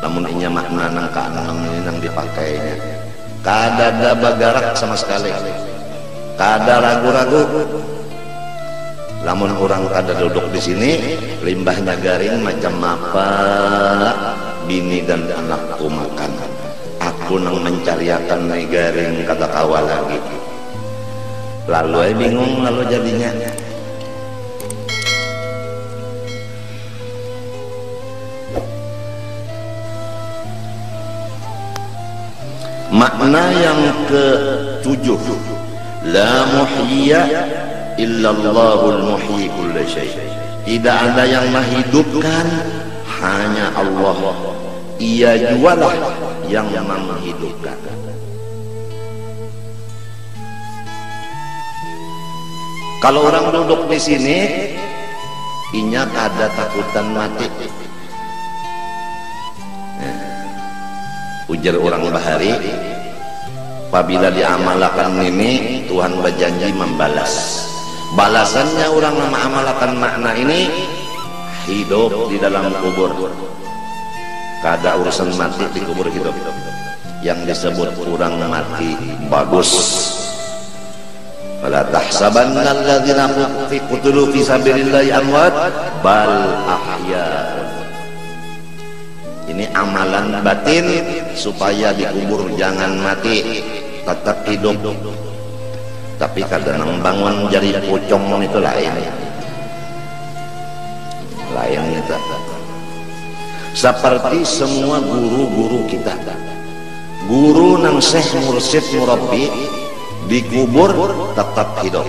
Namun inya makna nang keenam ini nang dipakainya kada ada bagarak sama sekali, kada ragu-ragu. Lamun orang kada duduk di sini, limbahnya garing macam apa bini dan anakku makan. Aku nang mencariakan nih garing kata kawa lagi. Lalu ay bingung lalu jadinya. Makna yang ke-7, la muhyiya illallahul muhyi kulli syai'. Tidak ada yang menghidupkan, hanya Allah. Ia jualah yang menghidupkan. Kalau orang duduk di sini, inya kada takutan mati. Ujar orang bahari, apabila diamalkan ini Tuhan berjanji membalas. Balasannya orang mengamalkan makna ini hidup di dalam kubur. Kada urusan mati di kubur hidup. Yang disebut orang mati bagus. Fala tahsabanna alladzina qutilu fi sabilillahi amwat bal ahya. Ini amalan batin supaya dikubur jangan mati, tetap hidup. Tapi kadang bangun jadi pocong itu lain. Lain itu. Seperti semua guru-guru kita. Guru nang syekh mursyid murabbi dikubur tetap hidup.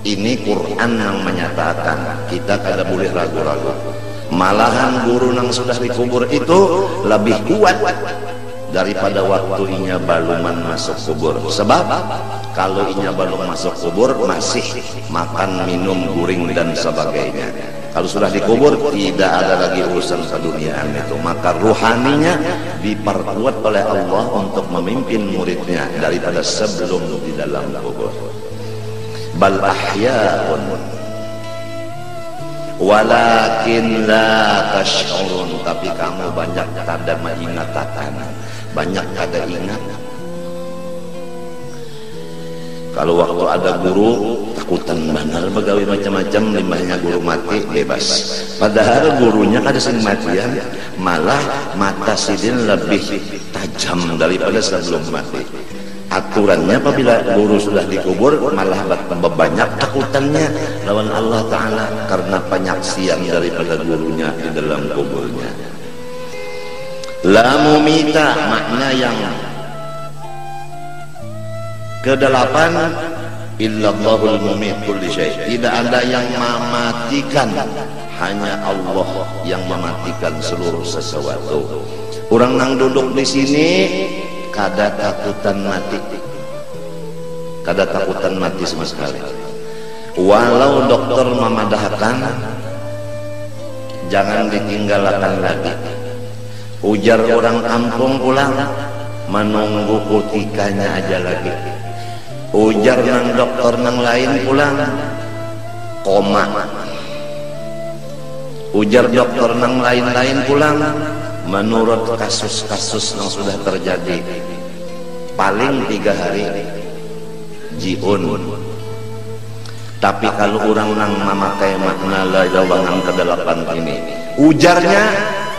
Ini Quran yang menyatakan, kita kada boleh ragu-ragu. Malahan guru yang sudah dikubur itu lebih kuat daripada waktu inya baluman masuk kubur. Sebab kalau inya balum masuk kubur masih makan, minum, guring dan sebagainya. Kalau sudah dikubur tidak ada lagi urusan keduniaan itu. Maka ruhaninya diperkuat oleh Allah untuk memimpin muridnya daripada sebelum di dalam kubur. Bal ahya'un walakin la tash'urun, tapi kamu banyak kada mengingatan, banyak kada ingat. Kalau waktu ada guru takutan benar begawi macam-macam, limbahnya guru mati bebas. Padahal gurunya kada sing matian, malah mata sidin lebih tajam daripada sebelum mati. Aturannya apabila guru sudah dikubur malah banyak takutannya lawan Allah Ta'ala karena penyaksian daripada gurunya di dalam kuburnya. La mumita, makna yang ke-8, illallahul mumit kulli syai'. Tidak ada yang mematikan, hanya Allah yang mematikan seluruh sesuatu. Orang nang duduk di sini kada takutan mati, kada takutan mati sama sekali. Walau dokter memadahkan, jangan ditinggalkan lagi. Ujar orang kampung pulang, menunggu kutikanya aja lagi. Ujar nang dokter nang lain pulang, koma. Ujar dokter nang lain-lain pulang, menurut kasus-kasus yang sudah terjadi paling 3 hari jiun. Tapi kalau orang nang memakai makna la ilaha ke-8 ini, ujarnya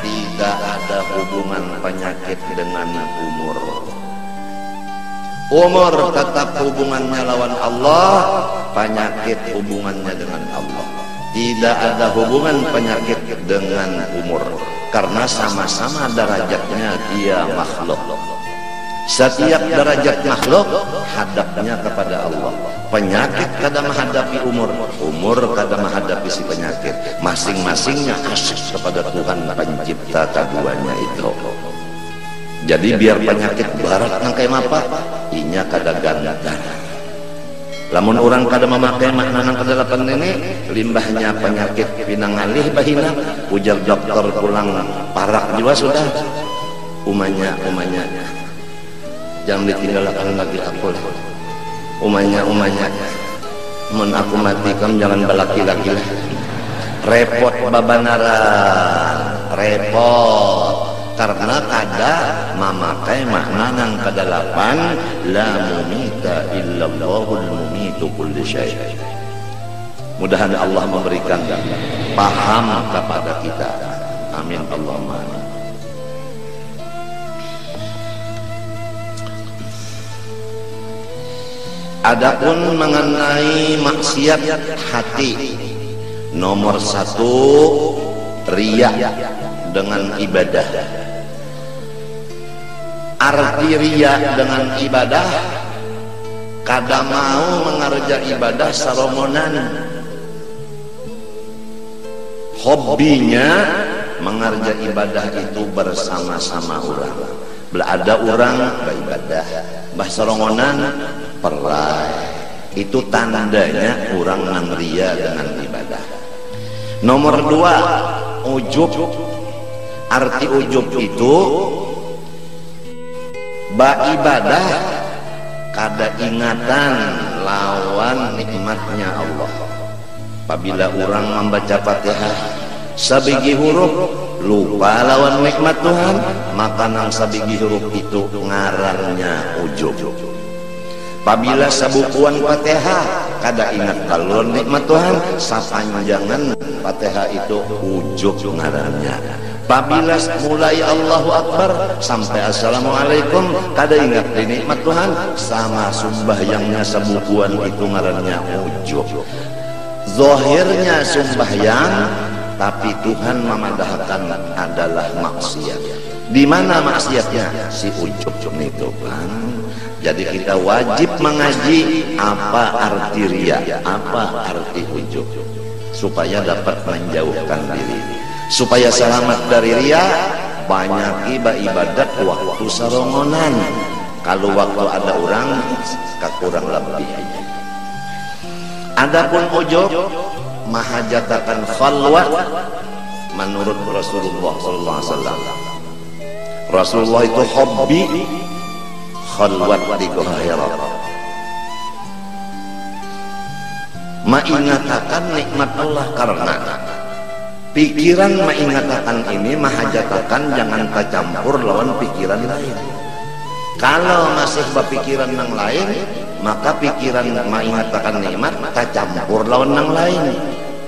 tidak ada hubungan penyakit dengan umur. Umur tetap hubungannya lawan Allah, penyakit hubungannya dengan Allah. Tidak ada hubungan penyakit dengan umur, karena sama-sama derajatnya dia makhluk. Setiap derajat makhluk hadapnya kepada Allah. Penyakit kada menghadapi umur, umur kada menghadapi si penyakit. Masing-masingnya asyik kepada Tuhan pencipta keduanya itu. Jadi biar penyakit barat nang kayak apa, inya kada ganda. Lamun orang kada memakai makna nang ke-8 ini, limbahnya penyakit pinangalih bahina. Ujar dokter pulang parak juga sudah. Umanya jangan ditinggalkan lagi aku lah. Umanya mun aku mati kamu jangan balaki-laki lah. Repot babanaran, repot. karena kada memakai makna nang kedalapan la mumita illallahul mumitu kulli syai. Mudahan Allah memberikan paham kepada kita. Amin Allahumma amin. Adapun mengenai maksiat hati, nomor 1 riya dengan ibadah. Arti riya dengan ibadah, kada mau mengerja ibadah saromonan, hobinya mengerja ibadah itu bersama-sama orang. Ada orang beribadah, bah sarongonan perai, itu tandanya orang nang ria dengan ibadah. Nomor 2 ujub. Arti ujub itu ibadah kada ingatan lawan nikmatnya Allah. Apabila orang membaca Fatihah sabigi huruf lupa lawan nikmat Tuhan, maka nang sabigi huruf itu ngarannya ujub. Apabila sabukuan Fatihah kada ingat kalau nikmat Tuhan, sapanjangan Fatihah itu ujub ngarannya. Apabila mulai Allahu Akbar sampai Assalamualaikum kada ingat nikmat Tuhan, sama sembahyangnya sabukuan itu ngarannya ujub. Zahirnya sembahyang, tapi Tuhan memadahkan adalah maksiat. Di mana maksiatnya? Si ujub itu kan. Jadi kita wajib mengaji apa arti riya, apa arti ujub, supaya dapat menjauhkan diri, supaya selamat dari riya. Banyak ibadat waktu sarongonan, kalau waktu ada orang kurang lebih. Adapun ujub mahajatakan khalwat menurut Rasulullah SAW. Rasulullah itu hobi khalwat di Ghairah, mengatakan nikmat Allah, karena pikiran mengatakan ini mahajatakan jangan tercampur lawan pikiran lain. Kalau masih berpikiran yang lain, maka pikiran mengatakan nikmat tercampur lawan yang lain.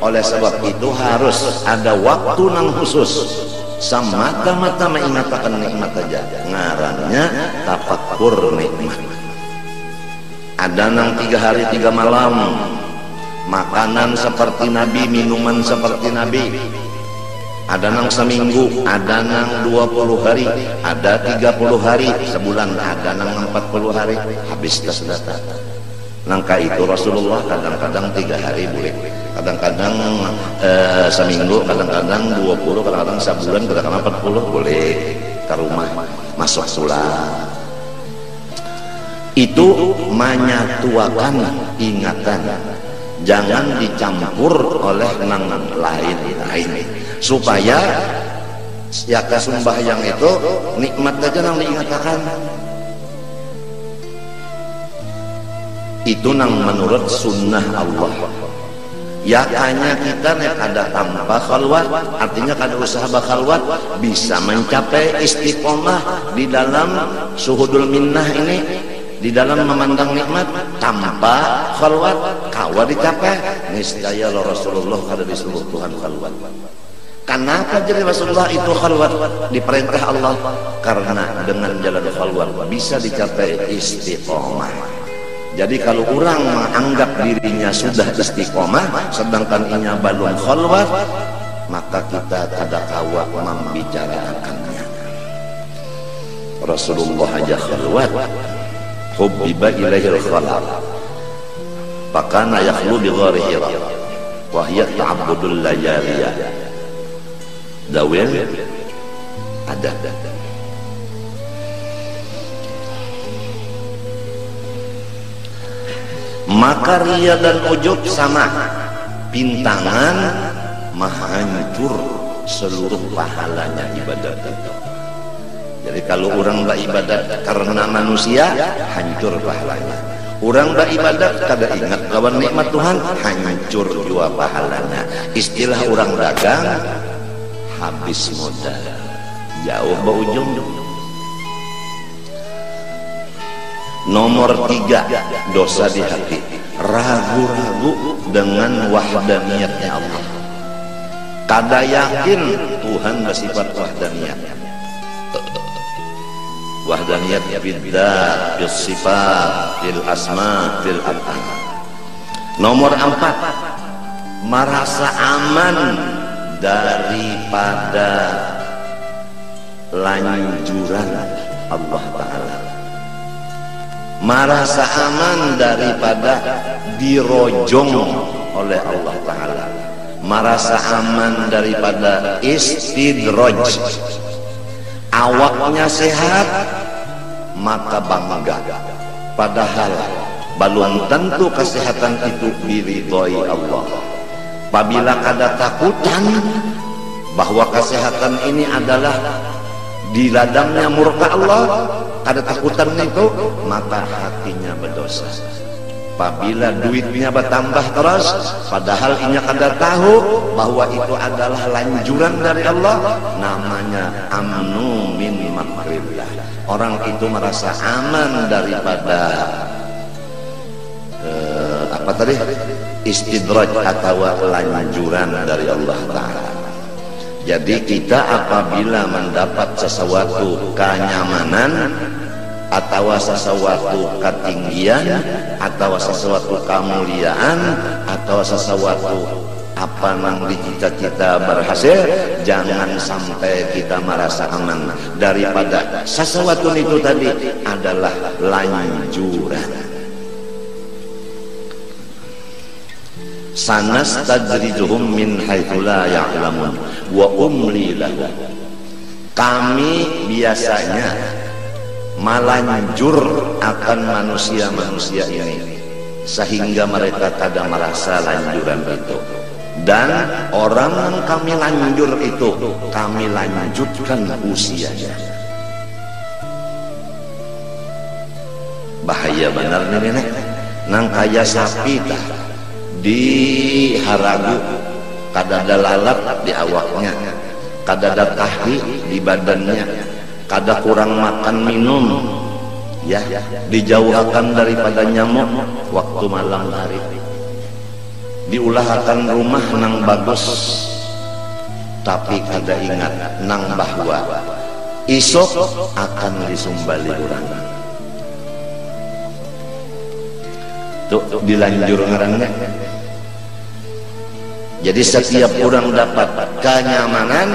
Oleh sebab itu harus ada waktu yang khusus, semata-mata mengatakan nikmat saja, ngarannya tafakkur nikmat. Ada nang 3 hari 3 malam makanan seperti Nabi, minuman seperti Nabi. Ada nang seminggu, ada nang 20 hari, ada 30 hari, sebulan, ada nang 40 hari, habis tes data. Nangka itu Rasulullah kadang-kadang 3 hari boleh, kadang-kadang seminggu, kadang-kadang 20, kadang-kadang sebulan, kadang-kadang 40 boleh ke rumah masuk sholat. Itu menyatuakan ingatan, jangan dicampur oleh nang lain-lain, supaya ya sembahyang itu nikmat aja nang diingatakan. Itu nang menurut sunnah Allah. Ya hanya kita nek ada tanpa khalwat, artinya kada usaha bakhalwat, bisa mencapai istiqomah di dalam suhudul minnah ini, di dalam memandang nikmat tanpa khalwat, kawa dicapai. Niscaya Rasulullah kada disuruh Tuhan khalwat. Kenapa jadi Rasulullah itu khalwat diperintah Allah? Karena dengan jalan khalwat bisa dicapai istiqomah. Jadi kalau orang menganggap dirinya sudah istiqomah sedangkan inya belum khalwat, maka kita kada kawa membicarakannya. Rasulullah aja khalwat, hubbiba ilaihil khalwat, fakana yakhlu bi ghari Hira wa hiya ta'abbudul layaliyah. Dawil ada. Maka riya dan ujub sama, pintangan menghancur seluruh pahalanya ibadat itu. Jadi kalau orang beribadat karena manusia, hancur pahalanya. Orang beribadat kada ingat lawan nikmat Tuhan, hancur juga pahalanya. Istilah orang dagang, habis modal, jauh berujung. Nomor 3 dosa di hati, ragu-ragu dengan wahdaniyatnya Allah. Kada yakin Tuhan bersifat wahdaniyat. Wahdaniyat fil dzat, fil sifat, fil asma, fil af'al. Nomor 4, merasa aman daripada lanjuran Allah Ta'ala, merasa aman daripada dirojong oleh Allah Ta'ala, merasa aman daripada istidraj. Awaknya sehat maka bangga, padahal belum tentu kesehatan itu diridhoi Allah. Apabila ada takutan bahwa kesehatan ini adalah di ladangnya murka Allah, ada takutan itu, maka hatinya berdosa. Apabila duitnya bertambah terus, padahal inya kada tahu bahwa itu adalah lanjuran dari Allah, namanya amnu min makrillah. Orang itu merasa aman daripada apa tadi? Istidraj atau lanjuran dari Allah Ta'ala. Jadi kita apabila mendapat sesuatu kenyamanan atau sesuatu ketinggian atau sesuatu kemuliaan atau sesuatu apa yang dicita-cita berhasil, jangan sampai kita merasa aman daripada sesuatu itu tadi adalah lanjuran. Sanastadrijuhum min haitsu la ya'lamun wa umli lahum. Kami biasanya melanjur akan manusia-manusia ini sehingga mereka tidak merasa lanjuran itu, dan orang yang kami lanjur itu kami lanjutkan usianya. Bahaya benar nih nenek, nang kaya sapi dah di haragu, kada ada lalap di awaknya, kada ada tahi di badannya, kada kurang makan minum, ya, dijauhkan daripada nyamuk waktu malam hari, diulahkan rumah nang bagus, tapi kada ingat nang bahwa isok akan disumbali orang. Tuh dilanjur ngarannya. Jadi setiap orang dapat kenyamanan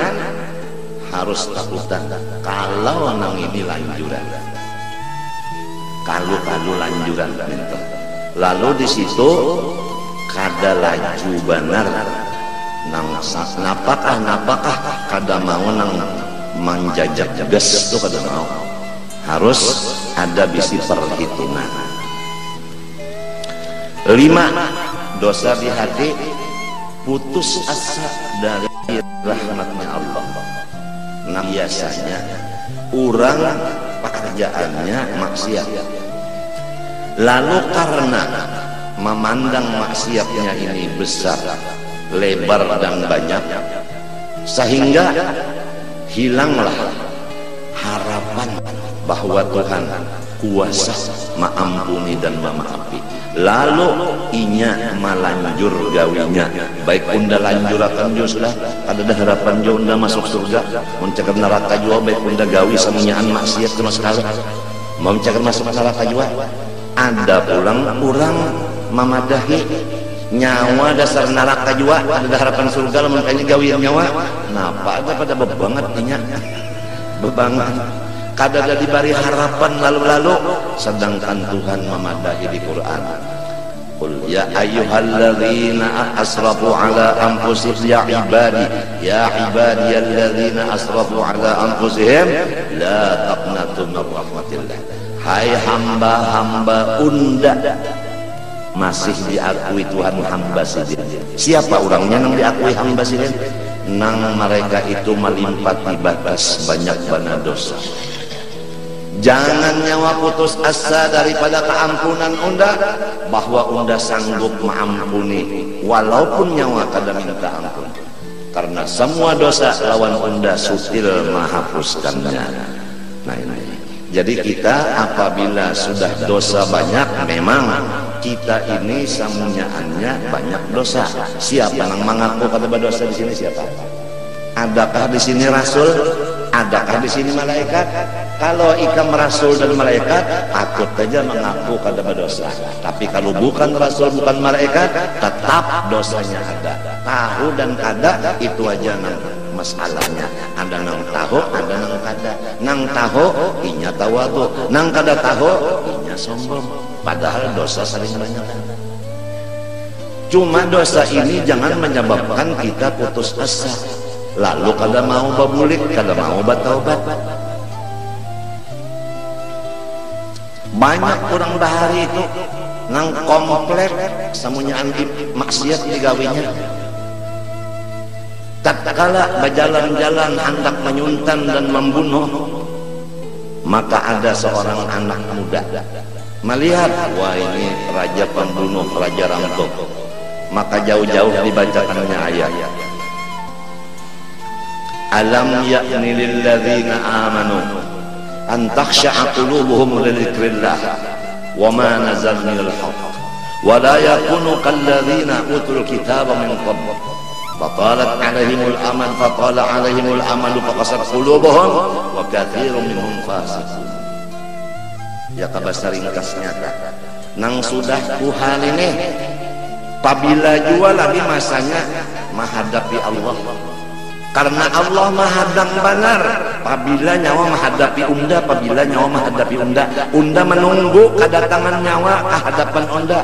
harus takutan kalau nang ini lanjuran, kalau lanjuran gitu. Lalu di situ kada laju benar nang napakah kada mau nang menjajak gas itu kada mau, harus ada bisi perhitungan. 5 dosa di hati, putus asa dari rahmatnya Allah. Nah biasanya orang pekerjaannya maksiat, lalu karena memandang maksiatnya ini besar, lebar dan banyak, sehingga hilanglah harapan bahwa Tuhan kuasa mengampuni dan memaafi. Lalu inya malanjur gawinya, baik unda lanjurakan juga sudah ada harapan juga unda masuk surga, mencegah neraka juga, baik unda gawi semuanyaan maksiat sama sekali, mau mencegah masuk neraka juga. Ada pulang orang memadahi nyawa dasar neraka juga, ada harapan surga, makanya gawi nyawa, napa ada pada bebanget inya, bebanget. Kada ada diberi harapan lalu-lalu, sedangkan Tuhan memadahi di Quran. Qul ya ayyuhalladzina asrafu ala anfusihim ya ibadiyalladzina asrafu ala anfusihim la taqnatu min rahmatillah. Hai hamba-hamba unda masih diakui Tuhan hamba sidin. Siapa orangnya yang diakui hamba sidin? Nang mereka itu melimpati batas banyak bana dosa. Jangan nyawa putus asa daripada keampunan unda, bahwa unda sanggup mengampuni walaupun nyawa kada minta ampun. karena semua dosa lawan unda sutil menghapuskannya. Nah ini, jadi kita apabila sudah dosa banyak, memang kita ini samunyaannya banyak dosa. Siapa yang mengaku kata berdosa di sini? Siapa? Adakah di sini rasul? Adakah di sini malaikat? Kalau ikam rasul dan malaikat, takut saja mengaku kada berdosa. Tapi kalau bukan rasul, bukan malaikat, tetap dosanya ada. Tahu dan kada itu aja nang masalahnya. Ada nang tahu, ada nang kada. Nang tahu, inya tawadu. Nang kada tahu, inya sombong. Padahal dosa saling banyak. Cuma dosa ini jangan menyebabkan kita putus asa, lalu kada mau babulik, kada mau bertaubat. Banyak orang bahari itu nang komplek samunyaan maksiat digawinya. Tatkala berjalan-jalan hendak menyuntan dan membunuh, maka ada seorang anak muda melihat, wah ini raja pembunuh, raja rampok. Maka jauh-jauh dibacakannya ayat, alam ya'ni lilladzina amanu an takhsha'a qulubuhum li dzikrillah wa ma nazala minal haqq wa la yakunu kalladzina utul kitaba min qabl fatalat 'alaihimul amal fatala 'alaihimul amalu faqasat qulubuhum wa katsirun minhum fasiqun. Ya kabasa ringkasnya nang sudah Tuhan ini apabila jua lagi masanya menghadapi Allah, karena Allah mahadang benar. Apabila nyawa menghadapi unda, apabila nyawa menghadapi unda menunggu kedatangan nyawa ke hadapan unda.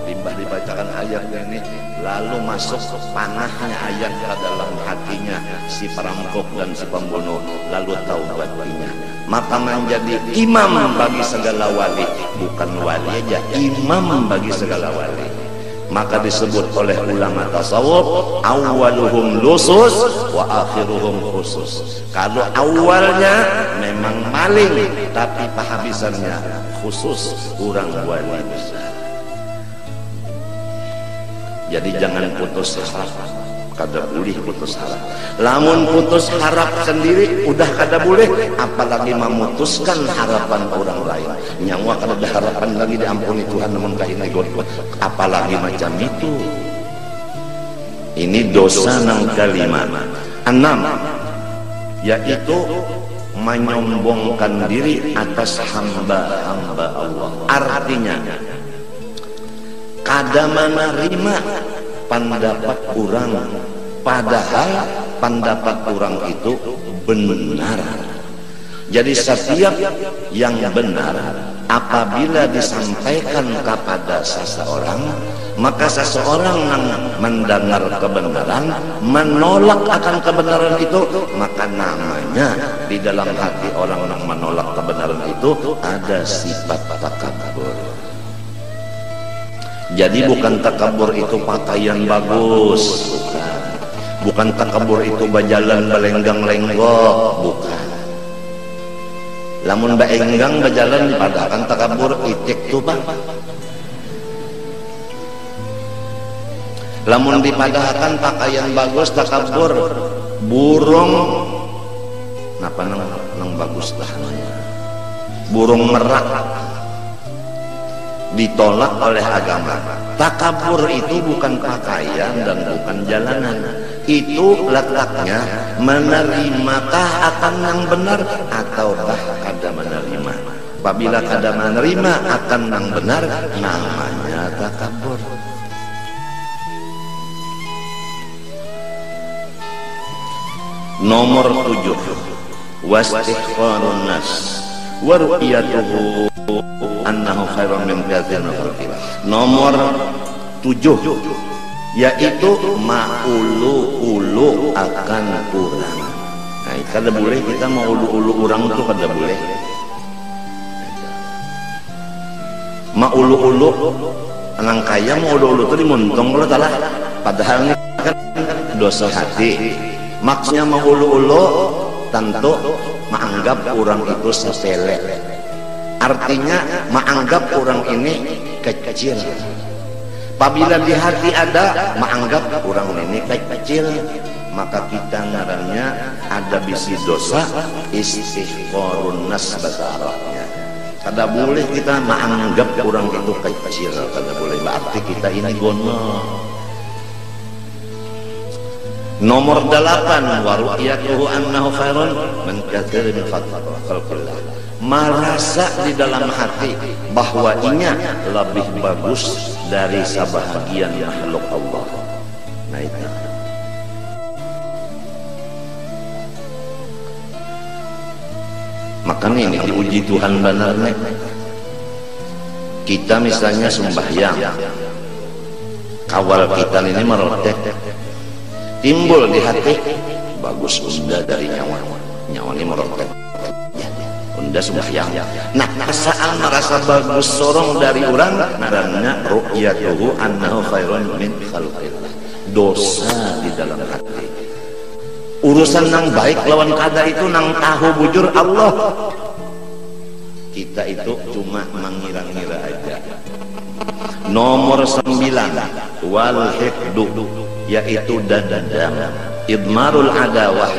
Limbah dibacakan ayat ini, lalu masuk panahnya ayat ke dalam hatinya si perampok dan si pembunuh, lalu taubatnya, maka menjadi imam bagi segala wali. Bukan wali aja, imam bagi segala wali. Maka disebut oleh ulama tasawuf, awaluhum lusus wa akhiruhum khusus. Kalau awalnya memang maling, tapi penghabisannya khusus, orang wali besar. Jadi jangan putus harap, kada boleh putus harap. Lamun putus harap sendiri udah kada boleh, apalagi memutuskan harapan orang lain. Nyawa kada ada harapan lagi diampuni Tuhan, namun kahina godot, apalagi macam itu. Ini dosa nang kelima. 6, yaitu menyombongkan diri atas hamba-hamba Allah. Artinya kada menerima pendapat orang, padahal pendapat orang itu benar. Jadi setiap yang benar apabila disampaikan kepada seseorang, maka seseorang yang mendengar kebenaran menolak akan kebenaran itu, maka namanya di dalam hati orang yang menolak kebenaran itu ada sifat takabur. Jadi bukan takabur itu pakaian bagus, bukan takabur itu berjalan belenggang-lenggok, bukan. Lamun baenggang berjalan padahal takabur itik tuh bang. Lamun dipadahkan pakaian bagus takabur, burung napa nang bagus dah namanya, burung merak ditolak oleh agama. Takabur itu bukan pakaian dan bukan jalanan. Itu letaknya menerimakah akan yang benar ataukah kada menerima. Apabila kada menerima akan yang benar, namanya takabur. Nomor 7, wastihqarun nas wa ru'yatuhu annahu khairun min katsirin min khalqih. Nomor 7, yaitu maulu-ulu akan orang. Nah, kada boleh kita mau ulu-ulu orang itu kada boleh. Maulu-ulu orang kaya mau ulu-ulu itu dimuntong kalau salah. Padahal ini kan dosa hati. Maksudnya mau ulu-ulu tentu menganggap orang itu sepele. Artinya menganggap orang ini kecil. Apabila di hati ada menganggap orang ini kecil, maka kita ngarannya ada bisi dosa istihqarun nas bahasa Arabnya. Kada boleh kita menganggap orang itu kecil, kada boleh, berarti kita ini gono. Nomor 8, wa ru'yatuhu annahu khairun min katsirin min khalqillah. Merasa di dalam hati bahwa inya lebih bagus dari sebahagian makhluk Allah. Nah itu. Makanya ini diuji Tuhan benarnya. Kita misalnya sembahyang, kawal kita ini merotek, timbul di hati bagus unda dari nyawa ini merotek, unda sembahyang. Nah perasaan merasa bagus sorong dari orang naranya ru'yatuhu annahu khairun min khalqillah. Dosa di dalam hati. Urusan nang baik lawan kada itu nang tahu bujur Allah. Kita itu cuma mengira-ngira aja. Nomor 9, wal hiqdu, yaitu dendam. Idmarul adawah,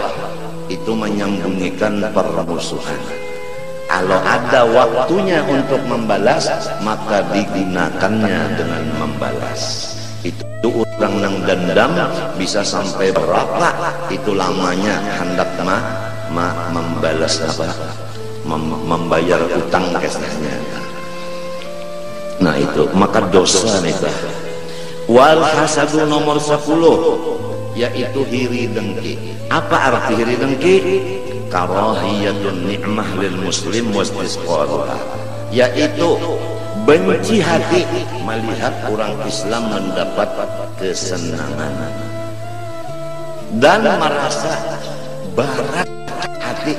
itu menyambungikan permusuhan. Kalau ada waktunya untuk membalas, maka digunakannya dengan membalas. Itu orang nang dendam bisa sampai berapa itu lamanya hendak membalas apa? Membayar utang kesnya. Nah itu maka dosa nih. Wal hasadu nomor 10, yaitu hiri dengki. Apa arti hiri dengki? Karahiyatun ni'mah lil muslim wastisqaluha, yaitu benci hati melihat orang Islam mendapat kesenangan dan merasa berat hati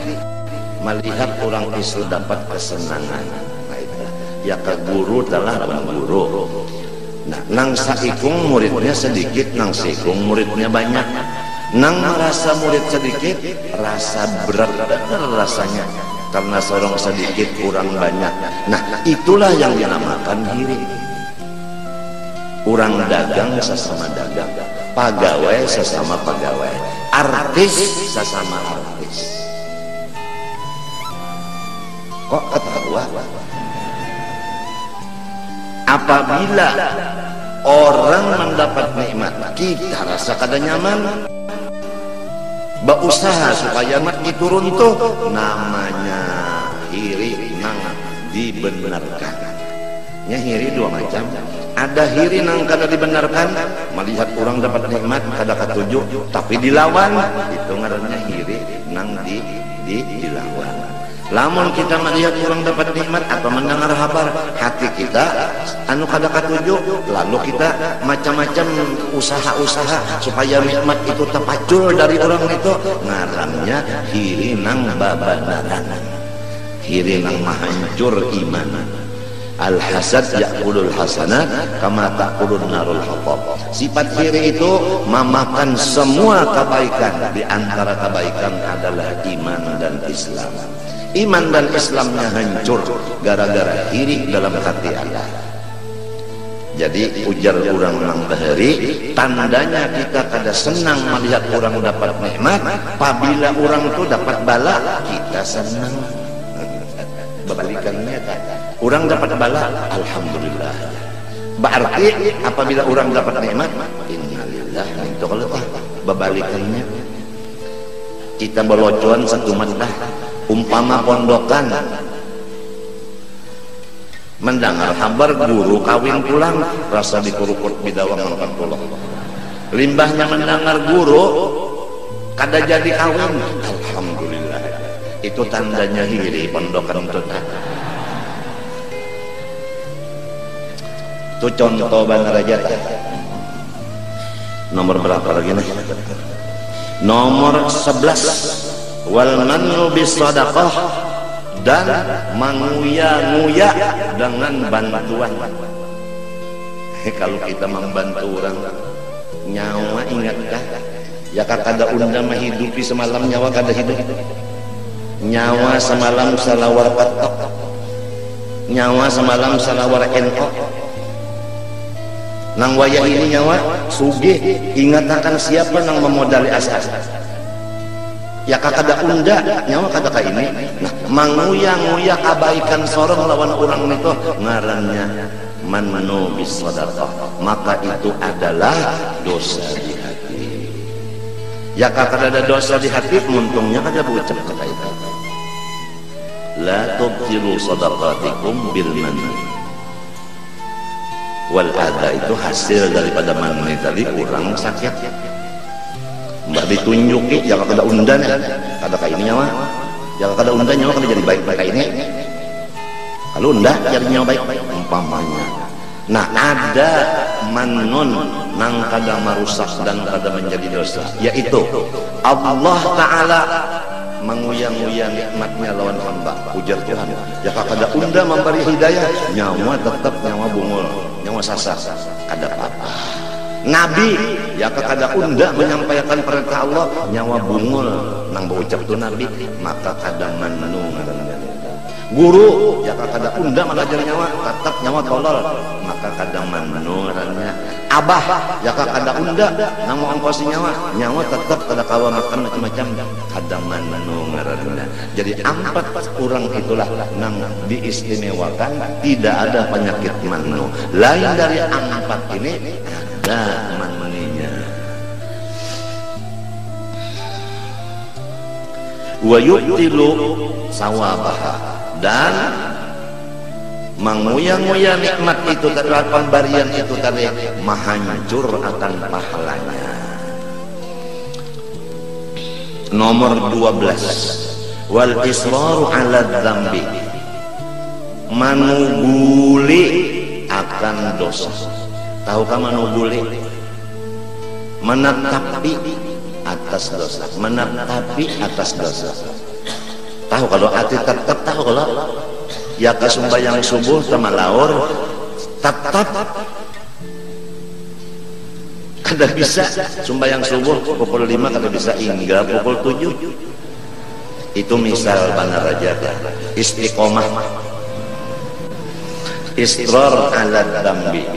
melihat orang Islam dapat kesenangan. Nah, itu. Ya ke guru telah guru. Nah, nang saikung muridnya sedikit, nang saikung muridnya banyak. Nang merasa murid sedikit, rasa berat rasanya karena seorang sedikit kurang banyak. Nah, itulah yang dinamakan hiri. Orang dagang sesama dagang, pegawai sesama pegawai, artis sesama artis. Kok ketawa? Apabila orang mendapat nikmat, kita rasa kada nyaman, berusaha supaya nikmat diturun tuh, namanya hiri nang dibenarkan. Ya hiri dua macam. Ada hiri nang kada dibenarkan, melihat orang dapat nikmat kada katuju, tapi dilawan, itu ngarannya hiri nang dilawan. Lamun kita melihat orang dapat nikmat atau mendengar kabar, hati kita anu kada katuju, lalu kita macam-macam usaha-usaha supaya nikmat itu terpacul dari orang itu, ngarannya hiri nang babanaran, hiri nang mahancur iman. Al hasad ya'kulul hasanat kama ta'kulun narul hatab. Sifat hiri itu memakan semua kebaikan. Di antara kebaikan adalah iman dan Islam. Iman dan Islamnya hancur gara-gara hiri dalam hati Allah. Jadi ujar orang nang bahari, tandanya kita kada senang melihat orang dapat nikmat. Apabila orang itu dapat bala, kita senang. Berbalikannya kan, orang dapat bala, alhamdulillah. Berarti apabila orang dapat nikmat, innalillah. Itu kalau berbalikannya, kita belocuan satu madah. Umpama pondokan mendengar kabar guru kawin pulang, rasa dikurukut bidawang 40. Limbahnya mendengar guru kada jadi kawin, alhamdulillah. Itu tandanya hiri pondokan itu. Itu contoh benar aja. Nomor berapa lagi nih? Nomor 11. Wal mannu bisadaqah, dan menguya-nguya dengan bantuan. Kalau kita membantu orang nyawa, ingatkah ya kada unda menghidupi semalam nyawa kada hidup. Nyawa semalam salawar patok, nyawa semalam salawar NO. nang wayah ini nyawa sugih ingat akan siapa nang memodali asas ya kakada unda nyawa kata ini nah manguyang-nguyang abaikan sorong lawan orang itu ngarannya mannu bis sadaqah, maka itu adalah dosa di hati ya kakada ada dosa di hati muntungnya kada bucap kata itu la tubtilu sadaqatikum bil manni wal adha, itu hasil daripada manni tadi kurang sakit mbak ditunjuki jangan kada undan ya kada kayak ini nyawa jangan kada undan nyawa kada jadi baik-baik kayak ini kalau undan jadi nyawa baik umpamanya. Nah ada manun nang kada merusak dan kada menjadi dosa, yaitu Allah Ta'ala menguyang-uyang nikmatnya lawan hamba. Ujar Tuhan ya kada unda memberi hidayah nyawa tetap nyawa bungul nyawa sasak kada apa-apa. Nabi ya kada unda menyampaikan perintah Allah nyawa bungul nang berucap tu Nabi maka kada mannu ngaranna. Guru ya kada unda mengajar nyawa tetap nyawa tolol maka kada mannu ngaranna. Abah ya kada unda nang mau ongkosi nyawa tetap kada kawa makan macam-macam kada mannu ngaranna. Jadi empat orang itulah nang diistimewakan tidak ada penyakit mannu. Lain dari empat ini ada manninya. Wa yubtilu sawabaha, dan menguyang-uyang nikmat itu terhadap pemberian itu tadi menghancur akan pahalanya. Nomor 12 wal israru ala dzambi, manuguli akan dosa. Tahukah manuguli? Menetapi atas dosa, menetapi atas dosa. Tahu kalau hati tetap tahu kalau ya ke sembahyang subuh sama laur tetap kada bisa sembahyang subuh pukul 5 kada bisa hingga pukul 7. Itu misal benar aja istiqomah israr ala dambi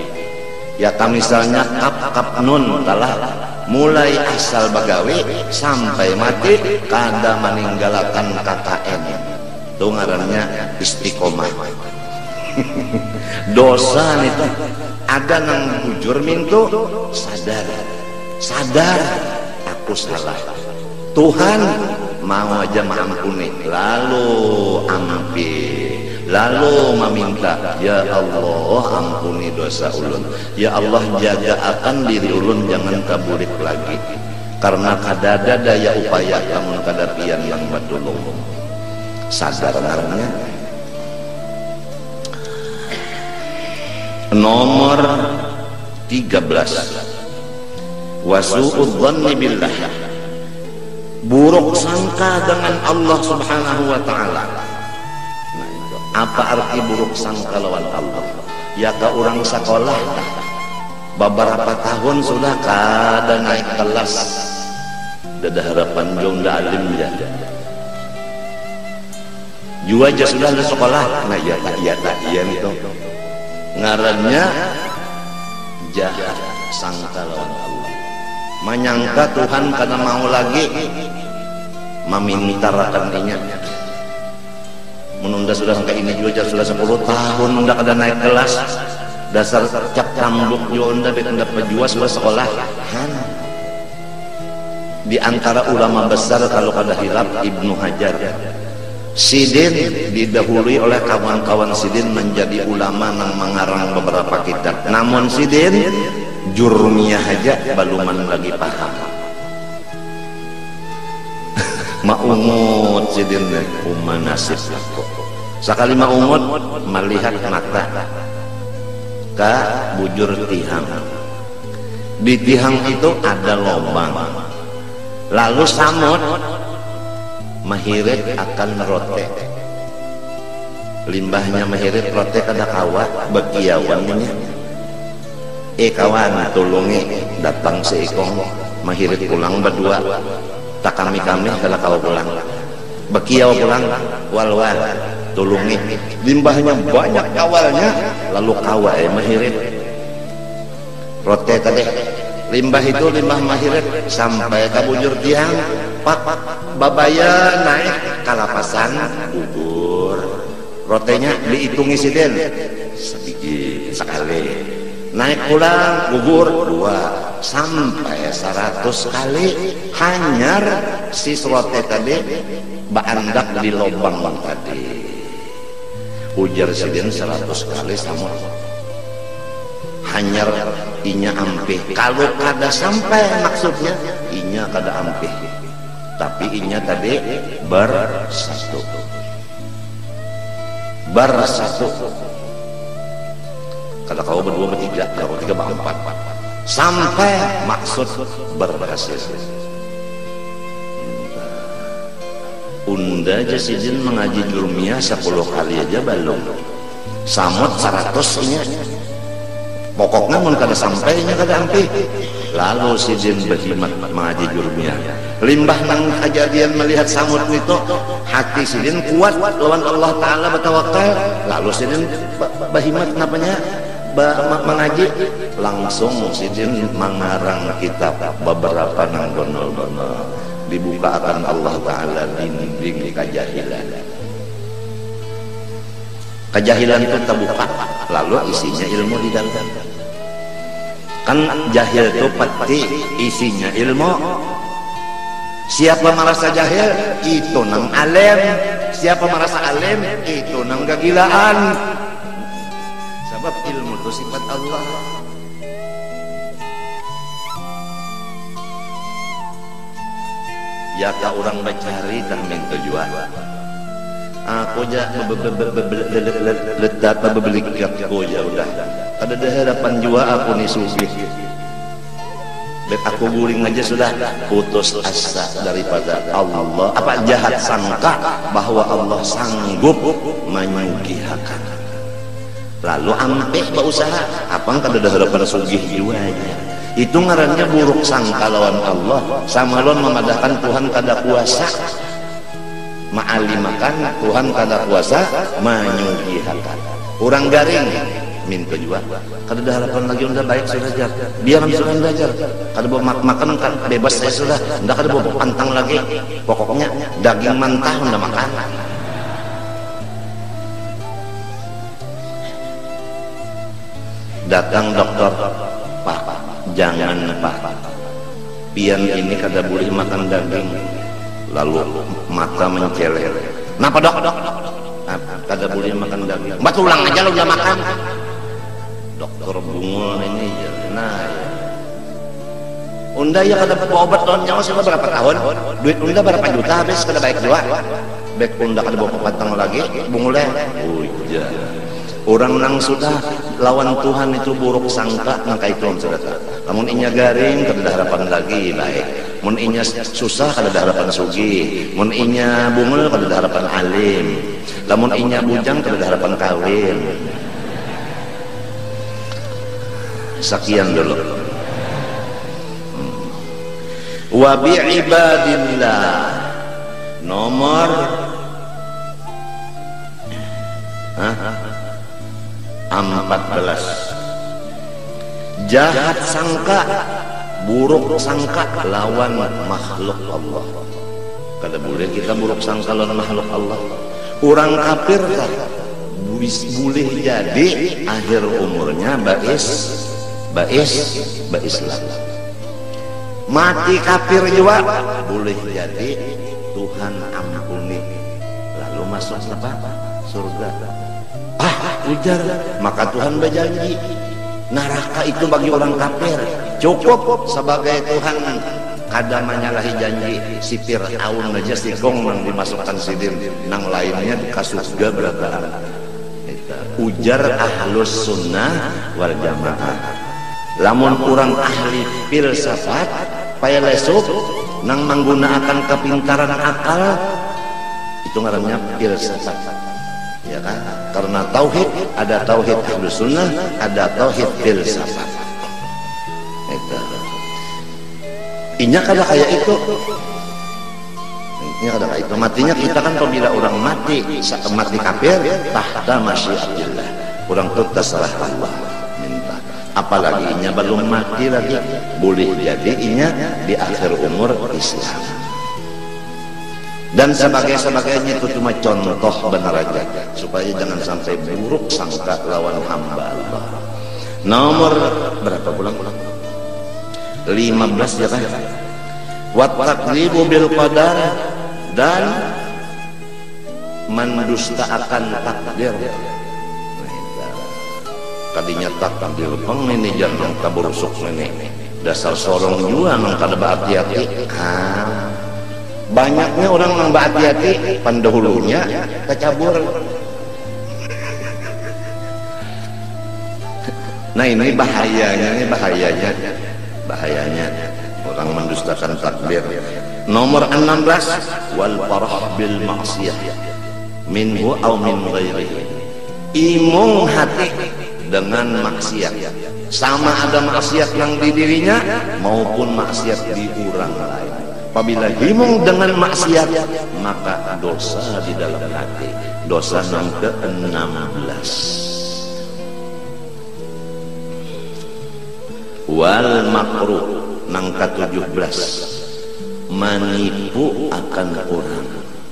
ya misalnya kap nun talah mulai asal bagawe sampai mati kada meninggalkan KKN itu ngarannya istiqomah. Dosa itu ada nang bujur mintu sadar aku salah, Tuhan mau aja mengampuni lalu ampi lalu meminta ya Allah ampuni dosa ulun ya Allah jaga akan diri ulun jangan kaburik lagi karena kadada daya upaya kamu kada pian yang batulung sadar ngarannya. Nomor 13 wasu'udz dzanni billah, buruk sangka dengan Allah Subhanahu wa ta'ala. Apa arti buruk sangka lawan Allah? Ya ke orang sekolah beberapa tahun sudah kada naik kelas dadah harapan jong da alim ya jua aja sudah ada sekolah nah iya itu ngarannya jahat sangka lawan Allah, menyangka Tuhan karena mau lagi meminta rakannya menunda sudah sampai ini juga sudah 10 tahun nunda kada naik kelas dasar cap cambuk juga nunda pejuas sudah sekolah. Di antara ulama besar kalau kada hilap Ibnu Hajar Sidin didahului oleh kawan-kawan Sidin menjadi ulama yang mengarang beberapa kitab, namun Sidin jurmiyah aja baluman lagi paham. Maungut Sidin nasib sekali maungut melihat mata ke bujur tihang, di tihang itu ada lubang lalu samut mahirit akan rote limbahnya mahirit rote kada kawa bekiawannya kawan tulungi datang seikong mahirit pulang berdua tak kami kada kawa pulang bekiaw pulang wal tulungi limbahnya banyak kawalnya lalu kawa mahirit rote tadi limbah itu limbah mahiret sampai ke bujur tiang pak babaya naik kalapasan gugur rotenya dihitungi siden sedikit sekali naik pulang gugur 2 sampai 100 kali hanyar si rote tadi baandak di lubang tadi ujar siden 100 kali sama hanyar inya ampih kalau kada sampai maksudnya inya kada ampih tapi inya tadi bersatu kada kau berdua bertiga kalau tiga berempat sampai maksud berhasil. Unda jasidin mengaji jurmiyah 10 kali aja belum samut 100 inya pokoknya mun kada sampainya kada ampih lalu sidin berhimat mengaji jurmiyah limbah nang kejadian melihat samut itu hati sidin kuat lawan Allah Ta'ala bertawakal lalu sidin berhimat napanya mengaji langsung sidin mengarang kitab beberapa nang donol-donol dibuka akan Allah Ta'ala dinding kejahilan itu terbuka lalu isinya ilmu di dalam kan jahil itu pasti isinya ilmu siapa merasa jahil itu nang alim siapa merasa alim itu nang kegilaan sebab ilmu itu sifat Allah. Ya ka orang bacari tah minta jual aku aja letak bebelikat aku aja udah ada dah harapan jua aku nih sugih bet aku guling aja sudah putus asa daripada Allah apa jahat sangka bahwa Allah sanggup menyugihakan lalu ampeh berusaha apa kada dah harapan sugih jua aja itu ngarannya buruk sangka lawan Allah sama lawan memadahkan Tuhan kada kuasa ma'alimakan Tuhan kada kuasa menyugihakan orang garing minta juga kada ada harapan lagi udah baik sudah ajar biar sudah belajar kada bawa makan kan bebas saya sudah ndak kada bawa pantang lagi pokoknya daging mentah udah makan datang dokter pak jangan pak pian ini kada boleh makan daging lalu mata menceler kenapa dok kada boleh makan daging batu ulang aja lo udah makan dokter bungul ini nah ya unda ya kada bawa obat tahun nyawa sudah berapa tahun duit unda berapa juta habis kada baik juga baik unda kada bawa pepatang lagi bungulnya ujar orang nang sudah lawan Tuhan itu buruk sangka maka itu sudah namun inya garing kada harapan lagi baik mun inya susah kada harapan sugi mun inya bungul kada harapan alim lamun inya bujang kada harapan kawin sekian dulu wa bi ibadillah nomor 14 jahat sangka buruk sangka lawan makhluk Allah kada boleh kita buruk sangka lawan makhluk Allah orang kafir tak boleh jadi akhir umurnya Islam mati kafir juga boleh jadi Tuhan ampuni lalu masuk apa surga ujar maka Tuhan berjanji neraka itu bagi orang kafir cukup sebagai Tuhan kada menyalahi janji si Fir'aun aja si gong nang dimasukkan sidin nang lainnya ke surga berapa ujar ahlus sunnah wal jamaah lamun kurang ahli filsafat paya lesuk nang menggunakan kepintaran akal itu ngarannya filsafat ya kan karena tauhid ada tauhid ahlus sunnah ada tauhid filsafat itu inya kada kayak itu inya kada kayak itu matinya kita kan apabila orang mati kafir tahta masyiatillah orang itu terserah Allah minta apalagi inya belum mati lagi, boleh jadi inya di akhir umur Islam. Dan sebagainya itu cuma contoh benar aja, supaya jangan sampai buruk sangka lawan hamba Allah. Nomor berapa bulan? 15 ya kan? Wa takdzibu bil qadar, dan mendustakan takdir. Kadinya takdir peng ini jangan kaburusuk ini dasar sorong juga nang kada hati-hati. Banyaknya orang nang hati-hati pendahulunya kecabur. Nah ini bahayanya orang mendustakan takdir. Nomor 16, wal farah bil maksiyah minhu aw min ghairihi, imung hati dengan maksiat, sama ada maksiat yang di dirinya maupun maksiat di orang lain. Apabila himung dengan maksiat, maka dosa di dalam hati. Dosa yang ke-16. Wal makruh nang ke-17, menipu akan orang,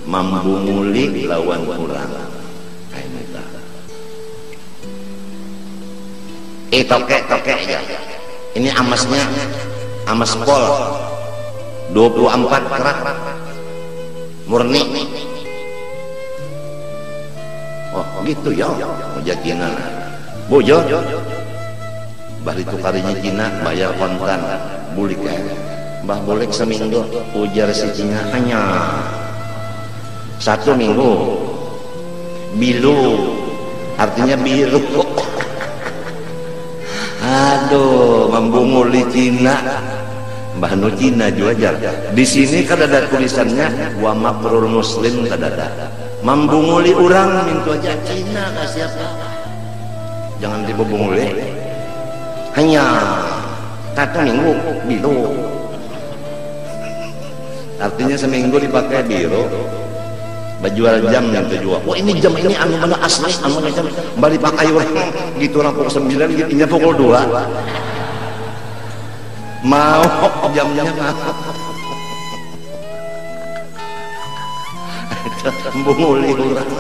membunguli lawan orang. Tokek ya. Ini amasnya, amas pol 24 kerat murni. Oh gitu ya, mujatina bojo bari tukarinya Cina bayar kontan bulik ya. Mbah boleh seminggu, ujar si Cina hanya 1 minggu. Bilu artinya biru. Aduh, membunguli Cina, Mbah nu Cina juga aja. Di sini kan ada tulisannya wa makrul muslim, kada ada. Membunguli orang mintu aja Cina kasih apa? Jangan dibunguli. Hanya 1 minggu biru. Artinya seminggu dipakai biru. Bajual jam yang tujuan. Wah ini jam ini anu mana asli, anu jam balik pakai orang gitu orang pukul 9 gitu, ini pukul 2. Mau jamnya mau. Bunguli orang.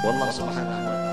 Wallah subhanahu wa ta'ala.